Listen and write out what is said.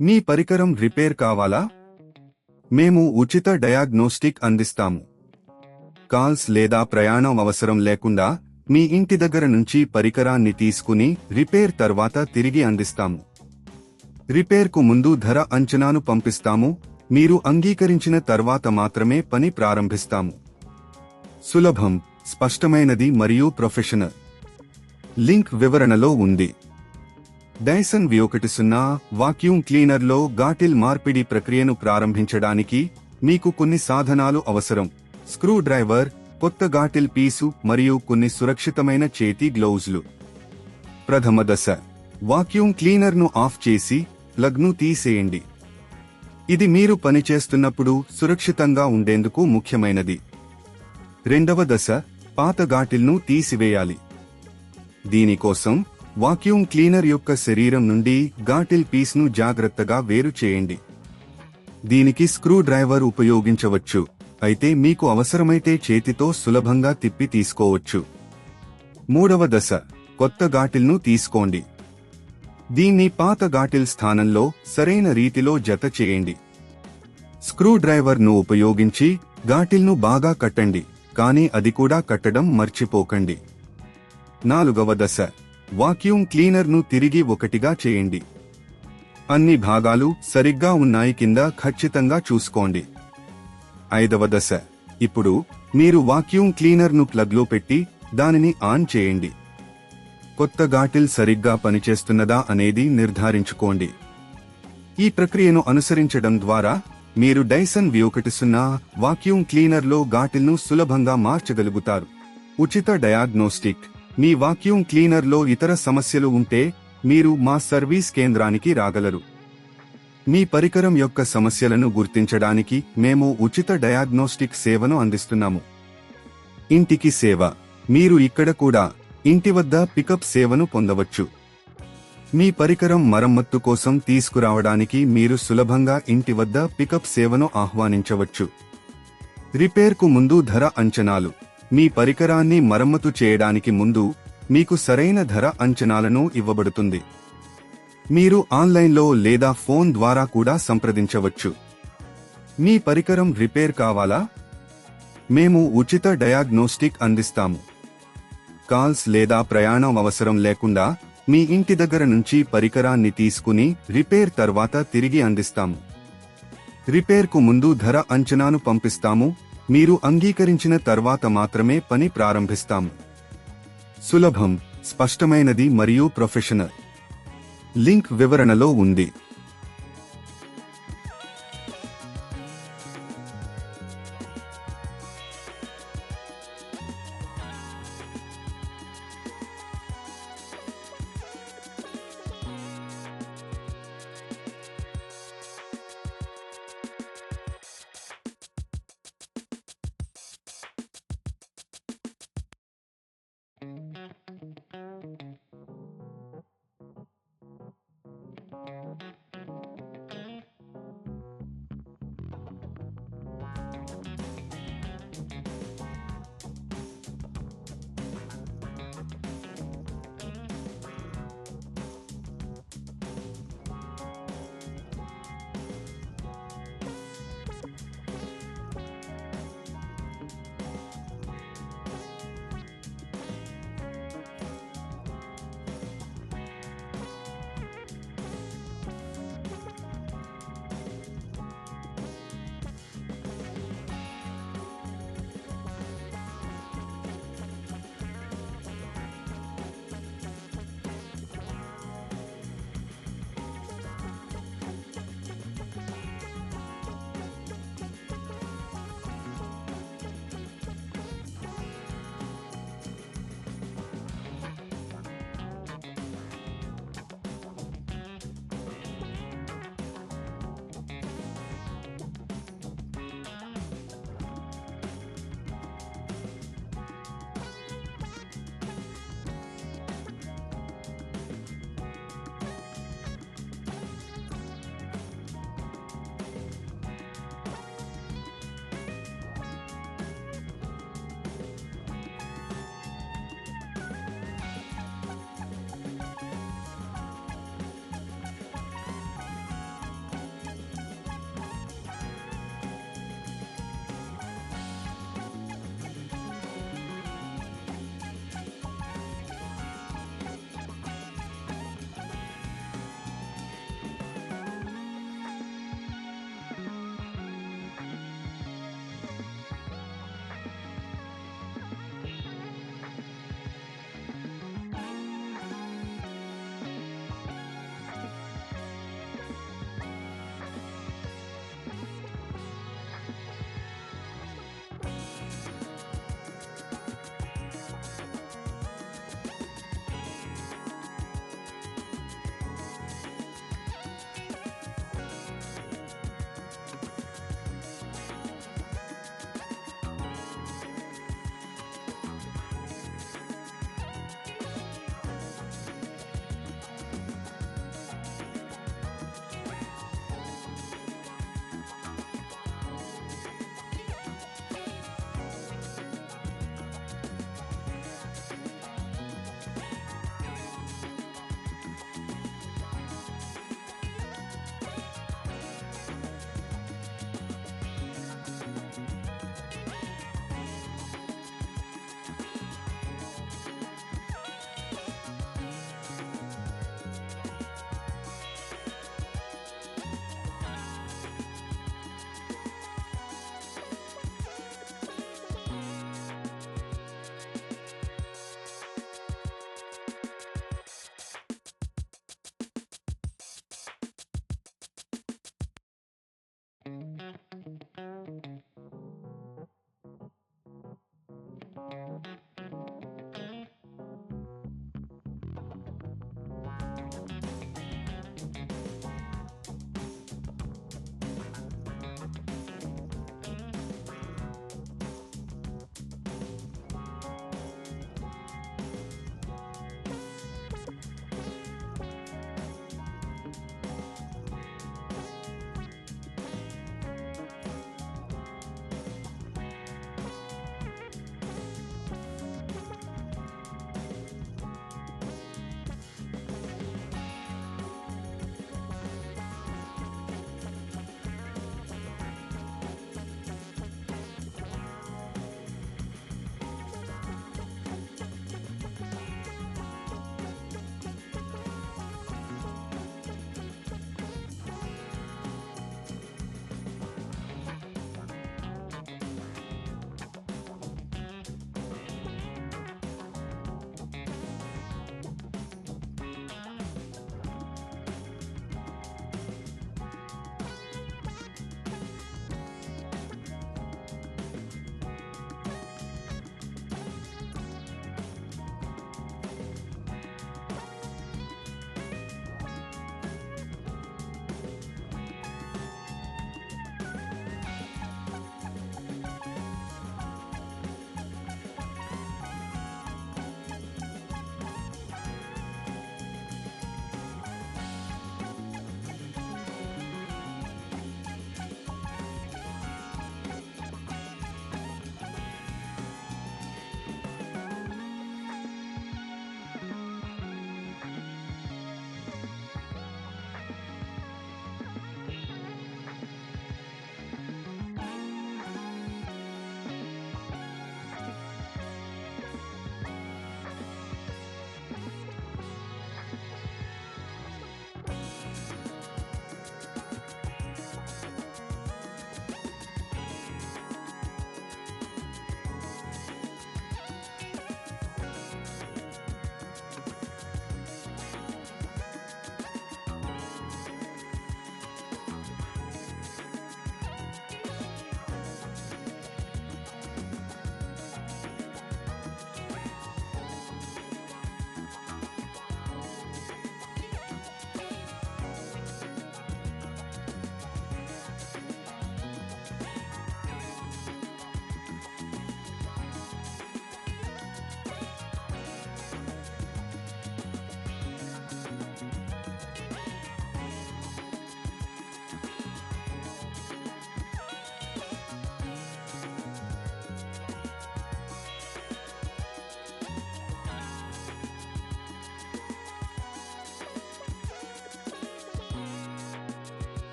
మీ పరికరం రిపేర్ కావాలా? మేము ఉచిత డయాగ్నోస్టిక్ అందిస్తాము. కాల్స్ లేదా ప్రయాణం అవసరం లేకుండా మీ ఇంటి దగ్గర నుంచి పరికరాన్ని తీసుకుని రిపేర్ తర్వాత తిరిగి అందిస్తాము. రిపేర్కు ముందు ధర అంచనాను పంపిస్తాము. మీరు అంగీకరించిన తర్వాత మాత్రమే పని ప్రారంభిస్తాము. సులభం, స్పష్టమైనది మరియు ప్రొఫెషనల్. లింక్ వివరణలో ఉంది. డైసన్ V10 వాక్యూమ్ క్లీనర్లో గాటిల్ మార్పిడి ప్రక్రియను ప్రారంభించడానికి మీకు కొన్ని సాధనాలు అవసరం. స్క్రూ డ్రైవర్, కొత్త గాటిల్ పీసు మరియు కొన్ని సురక్షితమైన చేతి గ్లౌజులు. ప్రథమ దశ, వాక్యూమ్ క్లీనర్ను ఆఫ్ చేసి ప్లగ్ను తీసేయండి. ఇది మీరు పనిచేస్తున్నప్పుడు సురక్షితంగా ఉండేందుకు ముఖ్యమైనది. రెండవ దశ, పాత గాటిల్ను తీసివేయాలి. దీనికోసం వాక్యూమ్ క్లీనర్ యొక్క శరీరం నుండి గాటిల్ పీస్ను జాగ్రత్తగా వేరు చేయండి. దీనికి స్క్రూ డ్రైవర్ ఉపయోగించవచ్చు, అయితే మీకు అవసరమైతే చేతితో సులభంగా తిప్పి తీసుకోవచ్చు. మూడవ దశ, కొత్త గాటిల్ను తీసుకోండి. దీన్ని పాత గాటిల్ స్థానంలో సరైన రీతిలో జత చేయండి. స్క్రూ డ్రైవర్ను ఉపయోగించి గాటిల్ను బాగా కట్టండి, కానీ అది కూడా కట్టడం మర్చిపోకండి. నాలుగవ దశ, వాక్యూమ్ క్లీనర్ను తిరిగి ఒకటిగా చేయండి. అన్ని భాగాలు సరిగ్గా ఉన్నాయి కింద ఖచ్చితంగా చూసుకోండి. ఐదవ దశ, ఇప్పుడు మీరు వాక్యూమ్ క్లీనర్ను ప్లగ్లో పెట్టి దానిని ఆన్ చేయండి. కొత్త గాటిల్ సరిగ్గా పనిచేస్తున్నదా అనేది నిర్ధారించుకోండి. ఈ ప్రక్రియను అనుసరించడం ద్వారా మీరు డైసన్ V10 వాక్యూమ్ క్లీనర్లో గాటిల్ను సులభంగా మార్చగలుగుతారు. ఉచిత డయాగ్నోస్టిక్. మీ వాక్యూమ్ క్లీనర్లో ఇతర సమస్యలు ఉంటే మీరు మా సర్వీస్ కేంద్రానికి రాగలరు. మీ పరికరం యొక్క సమస్యలను గుర్తించడానికి మేము ఉచిత డయాగ్నోస్టిక్ సేవను అందిస్తున్నాము. ఇంటికి సేవ. మీరు ఇక్కడ కూడా ఇంటి వద్ద పికప్ సేవను పొందవచ్చు. మీ పరికరం మరమ్మత్తు కోసం తీసుకురావడానికి మీరు సులభంగా ఇంటి వద్ద పికప్ సేవను ఆహ్వానించవచ్చు. రిపేర్కు ముందు ధర అంచనాలు. మీ పరికరాన్ని మరమ్మతు చేయడానికి ముందు మీకు సరైన ధర అంచనాలను ఇవ్వబడుతుంది. మీరు ఆన్లైన్లో లేదా ఫోన్ ద్వారా కూడా సంప్రదించవచ్చు. మీ పరికరం రిపేర్ కావాలా? మేము ఉచిత డయాగ్నోస్టిక్ అందిస్తాము. కాల్స్ లేదా ప్రయాణం అవసరం లేకుండా మీ ఇంటి దగ్గర నుంచి పరికరాన్ని తీసుకుని రిపేర్ తర్వాత తిరిగి అందిస్తాము. రిపేర్కు ముందు ధర అంచనాను పంపిస్తాము. మీరు అంగీకరించిన తర్వాత మాత్రమే పని ప్రారంభిస్తాము. సులభం, స్పష్టమైనది మరియు ప్రొఫెషనల్. లింక్ వివరణలో ఉంది.